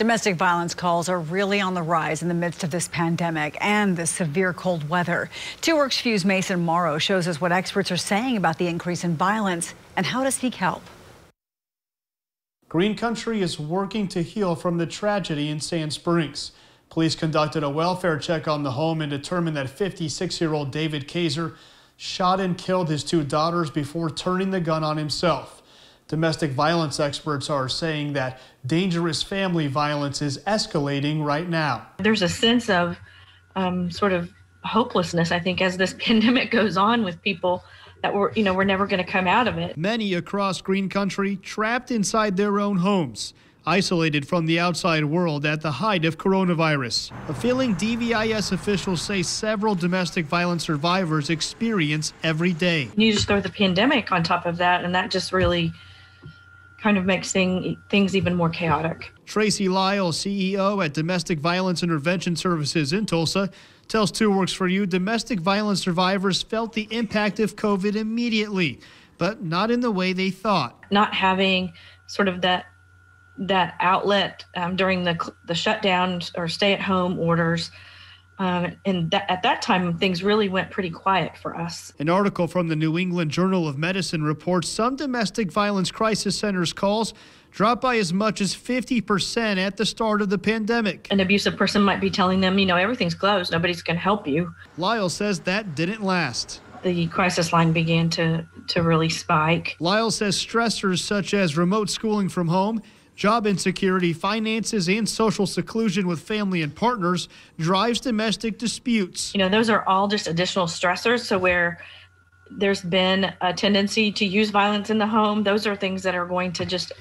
Domestic violence calls are really on the rise in the midst of this pandemic and the severe cold weather. 2 Works View's Mason Morrow shows us what experts are saying about the increase in violence and how to seek help. Green Country is working to heal from the tragedy in Sand Springs. Police conducted a welfare check on the home and determined that 56-year-old David Kaiser shot and killed his 2 daughters before turning the gun on himself. Domestic violence experts are saying that dangerous family violence is escalating right now. There's a sense of sort of hopelessness, I think, as this pandemic goes on with people that we're never going to come out of it. Many across Green Country trapped inside their own homes, isolated from the outside world at the height of coronavirus. A feeling DVIS officials say several domestic violence survivors experience every day. You just throw the pandemic on top of that, and that just really kind of makes things even more chaotic. Tracy Lyle, CEO at Domestic Violence Intervention Services in Tulsa, tells 2 Works for You domestic violence survivors felt the impact of COVID immediately, but not in the way they thought. Not having sort of that outlet during the shutdown or stay-at-home orders. At that time, things really went pretty quiet for us. An article from the New England Journal of Medicine reports some domestic violence crisis centers calls dropped by as much as 50% at the start of the pandemic. An abusive person might be telling them, everything's closed, nobody's going to help you. Lyle says that didn't last. The crisis line began to really spike. Lyle says stressors such as remote schooling from home, job insecurity, finances, and social seclusion with family and partners drives domestic disputes. Those are all just additional stressors. So where there's been a tendency to use violence in the home, those are things that are going to just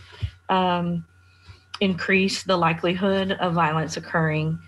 increase the likelihood of violence occurring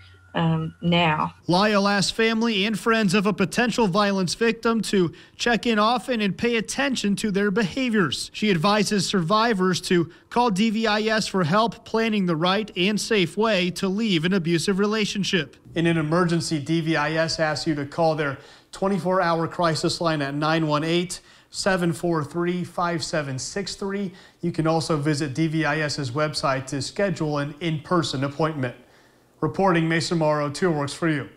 now. Lyle asked family and friends of a potential violence victim to check in often and pay attention to their behaviors. She advises survivors to call DVIS for help planning the right and safe way to leave an abusive relationship. In an emergency, DVIS asks you to call their 24-hour crisis line at 918-743-5763. You can also visit DVIS's website to schedule an in-person appointment. Reporting, Mason Morrow, 2 Works for You.